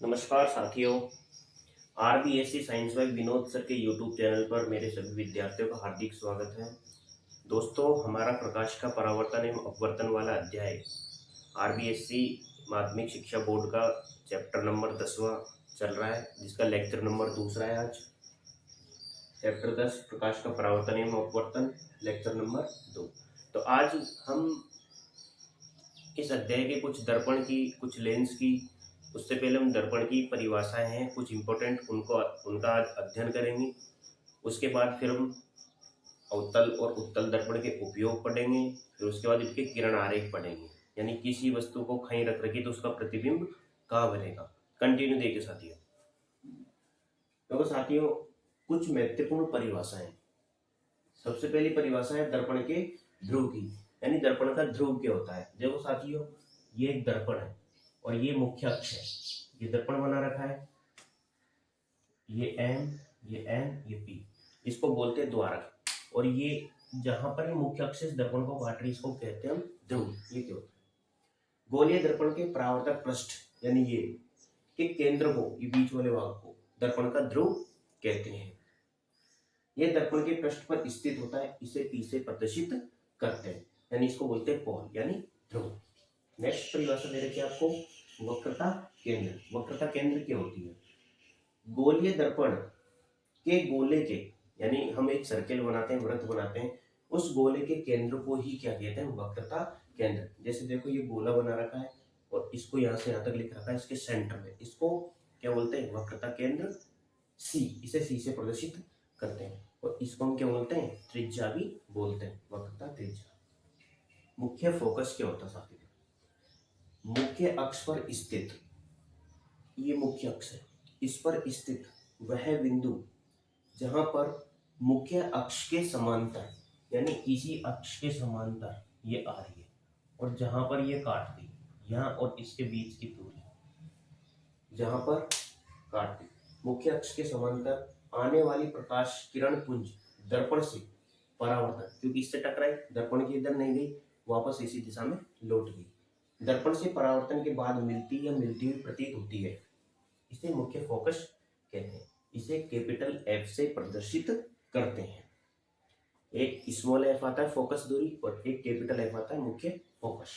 नमस्कार साथियों। RBSC science by Vinod sir के यूट्यूब चैनल पर मेरे सभी विद्यार्थियों का हार्दिक स्वागत है। दोस्तों, हमारा प्रकाश का परावर्तन एवं अपवर्तन वाला अध्याय आरबीएससी माध्यमिक शिक्षा बोर्ड का चैप्टर नंबर 10वां चल रहा है, जिसका लेक्चर नंबर 2 है। आज चैप्टर 10 प्रकाश का परावर्तन एवं अपवर्तन, लेक्चर नंबर 2। तो आज हम इस अध्याय के कुछ दर्पण की, कुछ लेंस की, उससे पहले हम दर्पण की परिभाषाएं हैं कुछ इंपॉर्टेंट, उनका आज अध्ययन करेंगे। उसके बाद फिर हम अवतल और उत्तल दर्पण के उपयोग पढ़ेंगे। फिर उसके बाद इनके किरण आरेख पढ़ेंगे, यानी किसी वस्तु को कहीं रख रखी तो उसका प्रतिबिंब कहाँ बनेगा। कंटिन्यू देखिए साथियों। तो साथियों, कुछ महत्वपूर्ण परिभाषाएं। सबसे पहली परिभाषा है दर्पण के ध्रुव की, यानी दर्पण का ध्रुव क्या होता है। देखो साथियों, ये एक दर्पण है और ये मुख्य अक्ष है। ये दर्पण बना रखा है, ये एम, ये एन, ये पी, इसको बोलते हैं द्वारक। और ये जहां पर ये मुख्य अक्ष इस दर्पण को काट रही, इसको कहते हैं हम ध्रुव। ये क्या होता है? गोलीय दर्पण के परावर्तक पृष्ठ, यानी ये के केंद्र को, ये बीच वाले भाग को दर्पण का ध्रुव कहते हैं। यह दर्पण के पृष्ठ पर स्थित होता है, इसे पी से प्रदर्शित करते हैं, यानी इसको बोलते हैं पोल, यानी ध्रुव। नेक्स्ट परिभाषा दे रखी है आपको, वक्रता केंद्र। वक्रता केंद्र क्या होती है? गोलीय दर्पण के गोले के, यानी हम एक सर्कल बनाते हैं, वृत्त बनाते हैं, उस गोले के केंद्र को ही क्या कहते हैं? वक्रता केंद्र। जैसे देखो, ये गोला बना रखा है और इसको यहाँ से यहाँ तक लिख रखा है, इसके सेंटर में, इसको क्या बोलते हैं? वक्रता केंद्र सी। इसे सी से प्रदर्शित करते हैं और इसको हम क्या बोलते हैं? त्रिज्या भी बोलते हैं, वक्रता त्रिज्या। मुख्य फोकस क्या होता है साथियों? मुख्य अक्ष पर स्थित, ये मुख्य अक्ष है, इस पर स्थित वह बिंदु जहां पर मुख्य अक्ष के समांतर, यानी इसी अक्ष के समांतर ये आ रही है, और जहां पर ये काट दी, यहाँ और इसके बीच की दूरी, जहां पर काट दी, मुख्य अक्ष के समांतर आने वाली प्रकाश किरण पुंज दर्पण से परावर्तन, क्योंकि इससे टकराई, दर्पण की इधर नहीं गई, वापस इसी दिशा में लौट गई, दर्पण से परावर्तन के बाद मिलती या मिलती हुई प्रतीत होती है, इसे मुख्य फोकस कहते हैं। इसे कैपिटल एफ से प्रदर्शित करते हैं। एक स्मॉल एफ आता है फोकस दूरी, और एक कैपिटल एफ आता है मुख्य फोकस।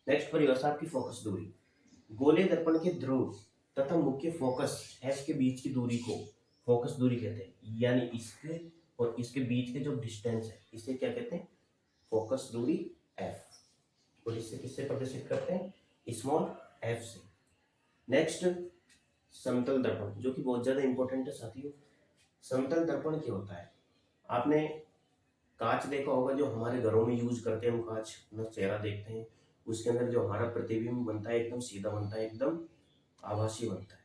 नेक्स्ट परिभाषा आपकी फोकस दूरी। गोलीय दर्पण के ध्रुव तथा मुख्य फोकस एफ के बीच की दूरी को फोकस दूरी कहते हैं, यानी इसके और इसके बीच के जो डिस्टेंस है, इसे क्या कहते हैं? फोकस दूरी एफ। और इससे किससे प्रदर्शित करते हैं? स्मॉल एफ से। नेक्स्ट, समतल दर्पण, जो कि बहुत ज्यादा इंपॉर्टेंट है साथियों। समतल दर्पण क्या होता है? आपने कांच देखा होगा, जो हमारे घरों में यूज करते हैं हम कांच, अपना चेहरा देखते हैं, उसके अंदर जो हमारा प्रतिबिंब बनता है एकदम सीधा बनता है, एकदम आभासी बनता है,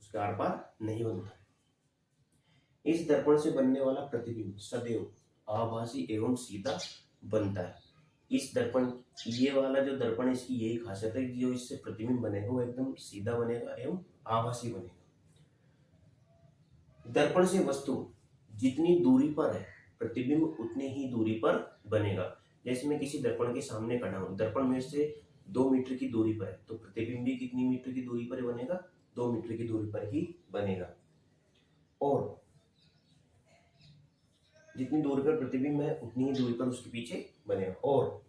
उसके आर पार नहीं बनता है। इस दर्पण से बनने वाला प्रतिबिंब सदैव आभासी एवं सीधा बनता है। इस दर्पण, ये वाला जो दर्पण है, इसकी यही खासियत है कि जो इससे प्रतिबिंब बनेगा वो एकदम सीधा बनेगा एवं आभासी बनेगा। दर्पण से वस्तु जितनी दूरी पर है, प्रतिबिंब उतनी ही दूरी पर बनेगा। जैसे मैं किसी दर्पण के सामने खड़ा हूं, दर्पण में से 2 मीटर की दूरी पर है, तो प्रतिबिंब भी कितनी मीटर की दूरी पर बनेगा? 2 मीटर की दूरी पर ही बनेगा। और जितनी दूरी पर प्रतिबिंब है, उतनी ही दूरी पर उसके पीछे बनेगा, और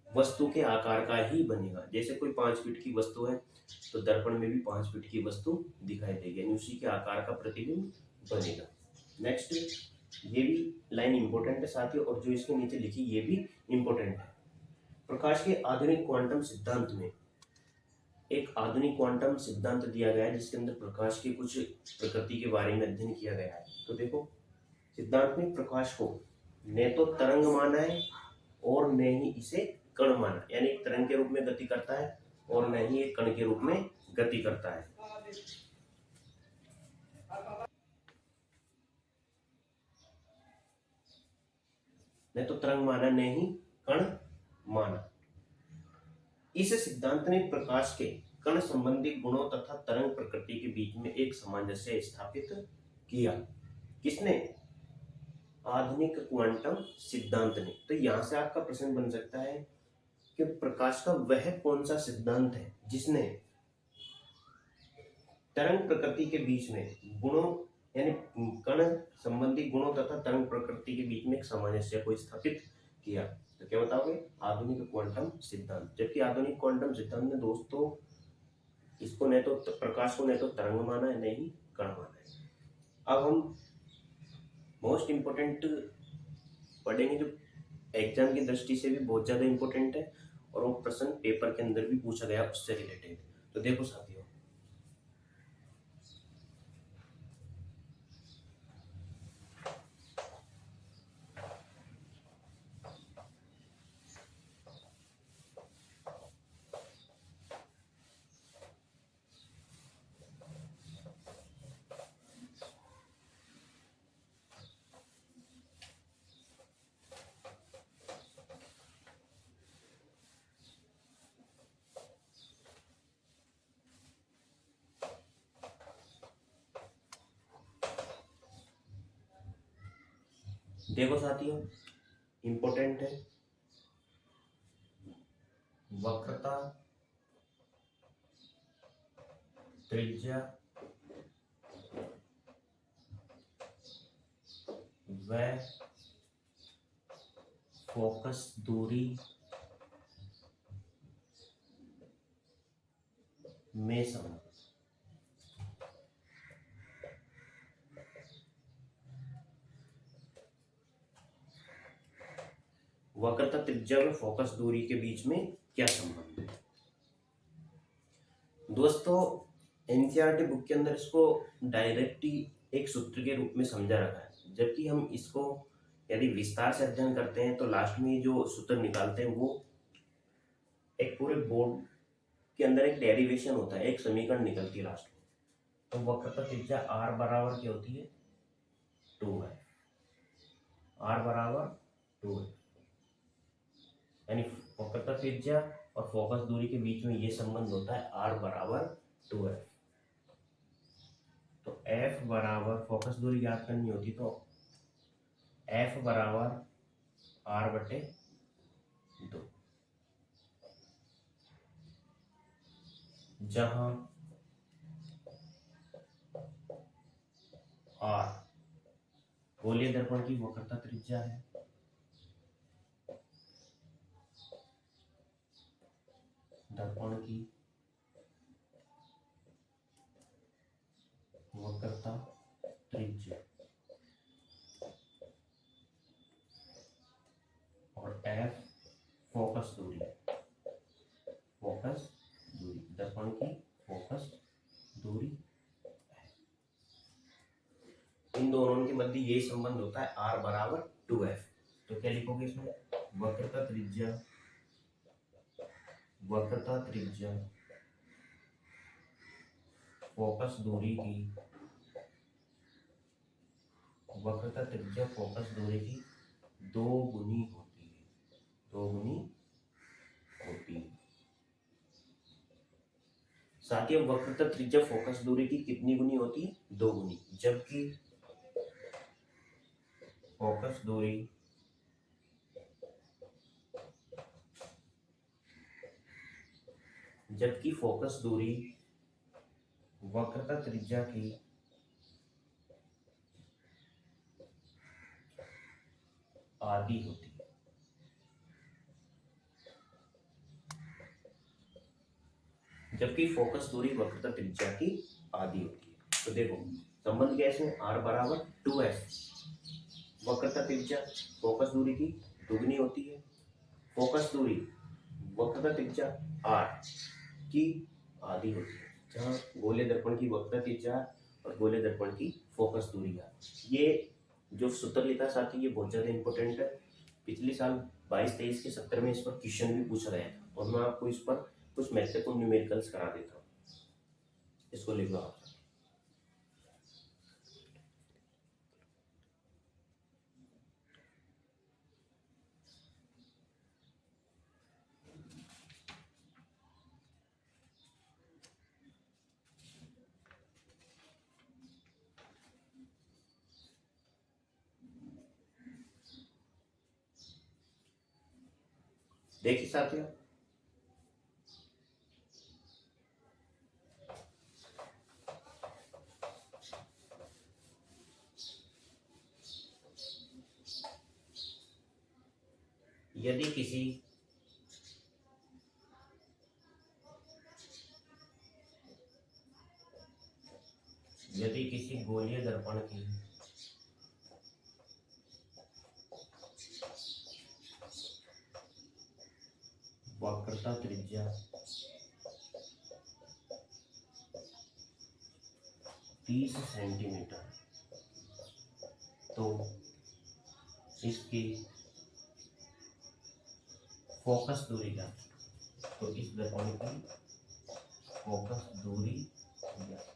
वस्तु के आकार का ही बनेगा। जैसे कोई 5 फीट की वस्तु है, तो दर्पण में भी 5 फीट की वस्तु दिखाई देगी, यानी उसी के आकार का प्रतिबिंब बनेगा। नेक्स्ट, ये भी लाइन इंपॉर्टेंट है साथियों, और जो इसके नीचे लिखी ये भी इंपॉर्टेंट है। प्रकाश के आधुनिक क्वांटम सिद्धांत में एक आधुनिक क्वांटम सिद्धांत दिया गया है, जिसके अंदर प्रकाश की कुछ प्रकृति के बारे में अध्ययन किया गया है। तो देखो, सिद्धांत में प्रकाश को न तो तरंग माना है और न ही इसे कण माना, यानी एक तरंग के रूप में गति करता है और न ही एक कण के रूप में गति करता है। न तो तरंग माना, न ही कण माना। इस सिद्धांत ने प्रकाश के कण संबंधी गुणों तथा तरंग प्रकृति के बीच में एक सामंजस्य स्थापित किया। किसने? आधुनिक क्वांटम सिद्धांत ने। तो यहां से आपका प्रश्न बन सकता है कि प्रकाश का वह कौन सा सिद्धांत है जिसने तरंग प्रकृति के बीच में गुणों यानी कण संबंधी गुणों तथा तरंग प्रकृति के बीच में एक सामंजस्य को स्थापित किया। तो क्या बताओगे? आधुनिक क्वांटम सिद्धांत। जबकि आधुनिक क्वांटम सिद्धांत में दोस्तों इसको न तो प्रकाश को न तो तरंग माना है, न ही कण माना है। अब हम मोस्ट इंपोर्टेंट पढ़ेंगे जो एग्जाम की दृष्टि से भी बहुत ज्यादा इंपॉर्टेंट है और वो प्रश्न पेपर के अंदर भी पूछा गया उससे रिलेटेड। तो देखो साथियों, इंपॉर्टेंट है वक्रता, त्रिज्या व फोकस दूरी में संबंध। वक्रता, त्रिज्या व फोकस दूरी के बीच में क्या संबंध है? दोस्तों एनसीईआरटी बुक के अंदर इसको डायरेक्टली एक सूत्र के रूप में समझा रखा है, जबकि हम इसको यदि विस्तार से अध्ययन करते हैं तो लास्ट में जो सूत्र निकालते हैं वो एक पूरे बोर्ड के अंदर एक डेरिवेशन होता है, एक समीकरण निकलती है लास्ट में। तो वक्रता त्रिज्या आर बराबर क्या होती है? 2 है। आर बराबर 2 है, यानी वक्रता त्रिज्या और फोकस दूरी के बीच में ये संबंध होता है आर बराबर 2f। तो f बराबर फोकस दूरी याद करनी होती तो f बराबर r/2, जहां r गोलीय दर्पण की वक्रता त्रिज्या है, दर्पण की वक्रता त्रिज्या और f फोकस दूरी, दर्पण की फोकस दूरी। इन दोनों के मध्य ये संबंध होता है r बराबर 2f। तो क्या लिखोगे इसमें? वक्रता त्रिज्या फोकस दूरी की दो गुनी होती है। साथियों वक्रता त्रिज्या फोकस दूरी की कितनी गुनी होती है? 2 गुनी। जबकि फोकस दूरी वक्रता त्रिज्या की आधी होती है। जबकि फोकस दूरी वक्रता त्रिज्या की आधी होती है। तो देखो संबंध कैसे है? r बराबर 2f। वक्रता त्रिज्या फोकस दूरी की दुगनी होती है, फोकस दूरी वक्रता त्रिज्या r की आधी होती है, जहाँ गोलीय दर्पण की वक्रता त्रिज्या और गोलीय दर्पण की फोकस दूरी है। ये जो सूत्र लिखा साथी ये बहुत ज्यादा इंपॉर्टेंट है। पिछले साल 22-23 के सत्र में इस पर क्वेश्चन भी पूछा गया था और मैं आपको इस पर कुछ महत्वपूर्ण न्यूमेरिकल्स करा देता हूँ। इसको लिख लो आप। देखिए साथियों यदि किसी गोलीय दर्पण की वक्रता त्रिज्या 30 सेंटीमीटर, तो इसकी फोकस दूरी क्या? तो इस दर्पण की फोकस दूरी ज्ञात।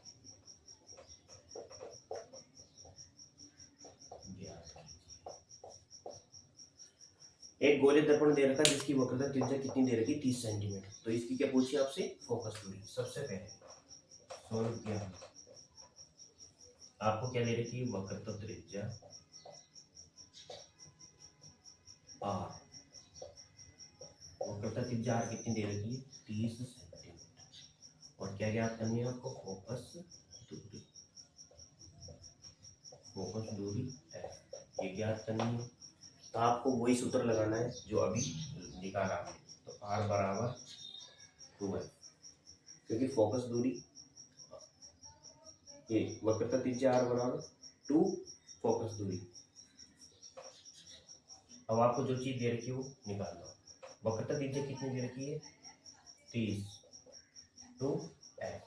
एक गोलीय दर्पण दे रखा है जिसकी वक्रता त्रिज्या कितनी दे रखी? 30 सेंटीमीटर। तो इसकी क्या पूछी आपसे? फोकस दूरी। सबसे पहले सॉल्व किया आपको क्या दे रखी है? वक्रता त्रिज्या आर। वक्रता त्रिज्या आर कितनी दे रखी है? 30 सेंटीमीटर। और क्या ज्ञात करनी है आपको? फोकस दूरी। फोकस दूरी एफ ये ज्ञात करनी है। तो आपको वही सूत्र लगाना है जो अभी निकाला आपने। तो R बराबर 2f, क्योंकि फोकस दूरी ये वक्रता त्रिज्या R बराबर 2 फोकस दूरी। अब आपको जो चीज दे रखी है वो निकाल दो। वक्रता त्रिज्या कितनी दे रखी है? 30 तो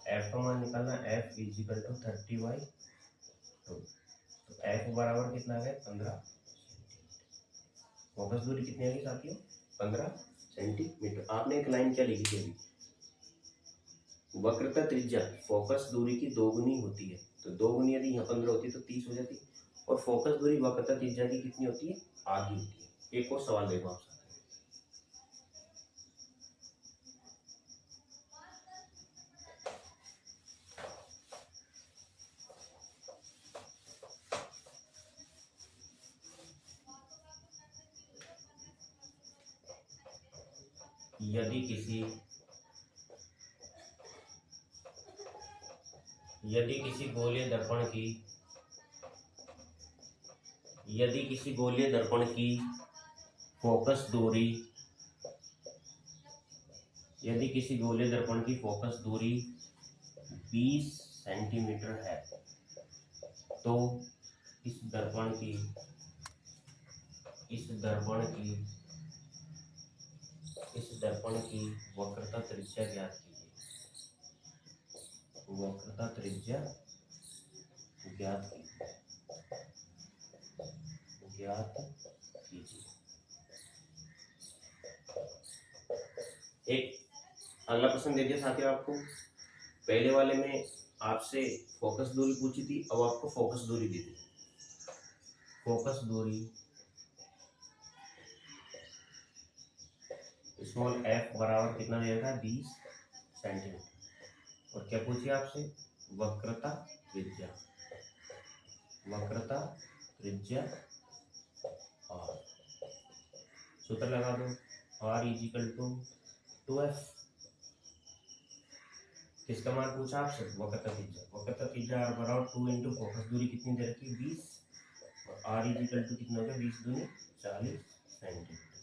f का मान निकालना। f is equal to 30/2। तो f बराबर कितना है? 15। फोकस दूरी कितनी है साथियों? 15 सेंटीमीटर। आपने एक लाइन क्या लिखी थी अभी? वक्रता त्रिज्या फोकस दूरी की दोगुनी होती है। तो दोगुनी यदि यहाँ 15 होती तो 30 हो जाती। और फोकस दूरी वक्रता त्रिज्या की कितनी होती है? आधी होती है। एक और सवाल देखो आप। यदि किसी गोलीय दर्पण की फोकस दूरी 20 सेंटीमीटर है, तो इस दर्पण की वक्रता त्रिज्या ज्ञात कीजिए। वक्रता त्रिज्या ज्ञात कीजिए। एक अगला प्रश्न दे दिया साथियों आपको। पहले वाले में आपसे फोकस दूरी पूछी थी, अब आपको फोकस दूरी दी थी। फोकस दूरी स्मॉल f बराबर कितना दे रखा है? 20 सेंटीमीटर। और क्या पूछिए आपसे? वक्रता त्रिज्या r। सूत्र लगा दो। r is equal to 2f। किसका मान पूछा आपसे? वक्रता त्रिज्या r बराबर 2 इंटू फोकस दूरी कितनी दे रखी है? 20। और r इजिकल टू कितना हो गया? 20 दूनी 40 सेंटीमीटर।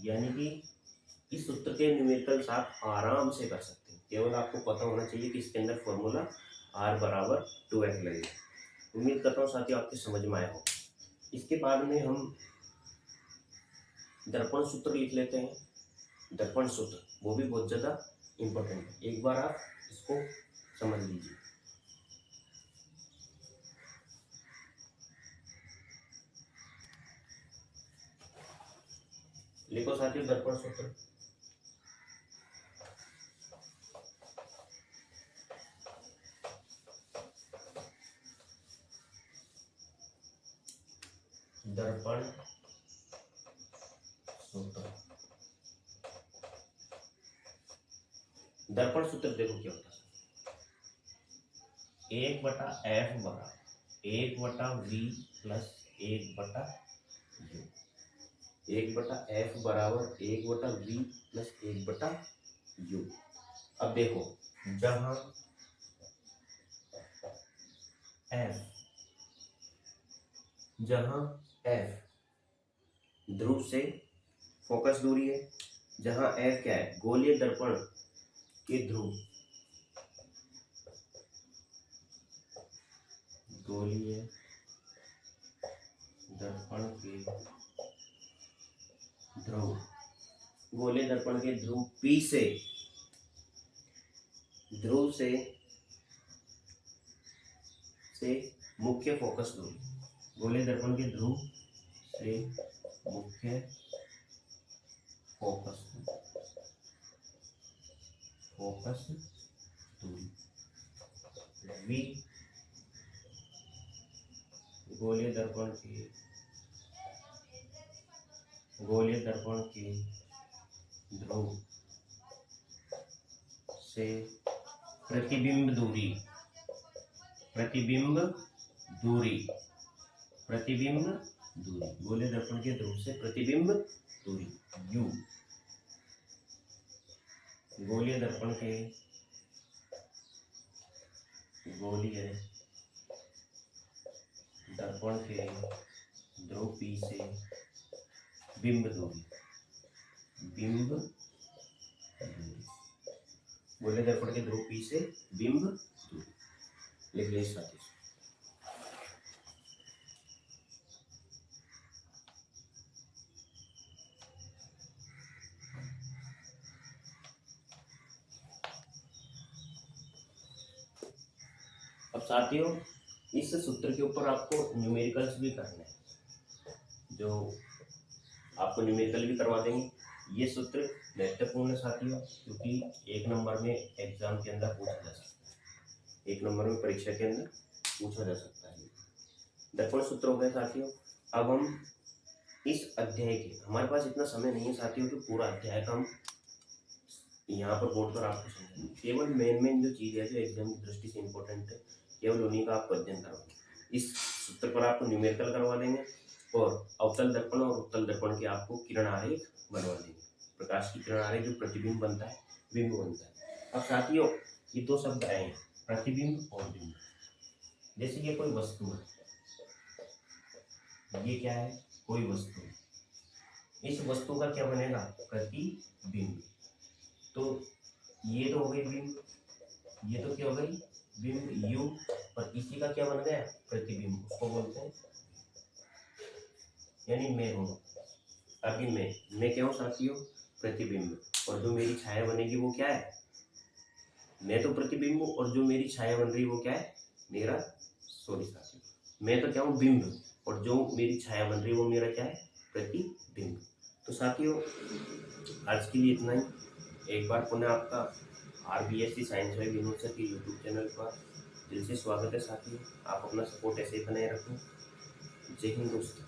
यानी कि इस सूत्र के न्यूमेरिकल्स आप आराम से कर सकते हैं। केवल आपको पता होना चाहिए कि इसके अंदर फॉर्मूला r बराबर 2f लगेगा। उम्मीद करता हूँ साथियों आपके समझ में आया हो। इसके बाद में हम दर्पण सूत्र लिख लेते हैं। दर्पण सूत्र वो भी बहुत ज़्यादा इम्पोर्टेंट है। एक बार आप इसको समझ लीजिए। लिखो साथियों दर्पण सूत्र। दर्पण सूत्र। दर्पण सूत्र देखो क्या होता है। 1/f बराबर 1/v प्लस 1/u। 1/f बराबर 1/v प्लस 1/u। अब देखो जहां f ध्रुव से फोकस दूरी है, जहां एफ क्या है, गोलीय दर्पण के ध्रुव, गोलीय दर्पण के ध्रुव, गोलीय दर्पण के ध्रुव पी से, ध्रुव से मुख्य फोकस दूरी, गोलीय दर्पण के ध्रुव से मुख्य फोकस दूरी वी, गोलीय दर्पण के ध्रुव से प्रतिबिंब दूरी, गोलीय दर्पण के ध्रुव से प्रतिबिंब दूरी u, गोलीय दर्पण के ध्रुव P से बिंब दूरी, गोलीय दर्पण के ध्रुव P से बिंब दूरी, लिख लीजिए साथियों। अब साथियों इस सूत्र के ऊपर आपको न्यूमेरिकल्स भी करने हैं, जो आपको न्यूमेरिकल भी करवा देंगे। ये सूत्र महत्वपूर्ण है साथियों, क्योंकि एक नंबर में एग्जाम के अंदर पूछा जा सकता है, एक नंबर में परीक्षा के अंदर पूछा जा सकता है। दर्पण सूत्र हो गए साथियों। अब हम इस अध्याय के, हमारे पास इतना समय नहीं है साथियों कि पूरा अध्याय का हम यहाँ पर बोर्ड पर आपको समझाएंगे, केवल मेन जो चीज़ है जो एग्जाम की दृष्टि से इम्पोर्टेंट है, केवल उन्हीं का आपको अध्ययन करवाएंगे। इस सूत्र पर आपको न्यूमेरिकल करवा देंगे और अवतल दर्पण और उत्तल दर्पण के आपको किरण आरेख बनवा देंगे। प्रकाश की किरण आरेख जो प्रतिबिंब बनता है, बिंब बनता है। अब साथियों ये दो शब्द आए हैं, प्रतिबिंब और बिंब। जैसे ये कोई वस्तु है, ये क्या है, कोई वस्तु है, इस वस्तु का क्या बनेगा, प्रतिबिंब। तो ये तो हो गई बिंब, ये तो क्या हो गई बिंब u, और इसी का क्या बन गया, प्रतिबिंब, उसको बोलते हैं, यानी मैं हूं, अभी मैं क्या हूं साथियों, प्रतिबिंब, और जो मेरी छाया बनेगी वो क्या है, मैं तो प्रतिबिंब हूं, और जो मेरी छाया बन रही है वो क्या है, मेरा, सॉरी साथियों, मैं तो क्या हूं, बिंब, और जो मेरी छाया बन रही है वो मेरा क्या है, प्रतिबिंब। तो साथियों आज के लिए इतना ही। एक बार पुनः आपका RBSC science by Vinod sir के यूट्यूब चैनल पर दिल से स्वागत है साथियों। आप अपना सपोर्ट ऐसे ही बनाए रखें। जय हिंद दोस्तों।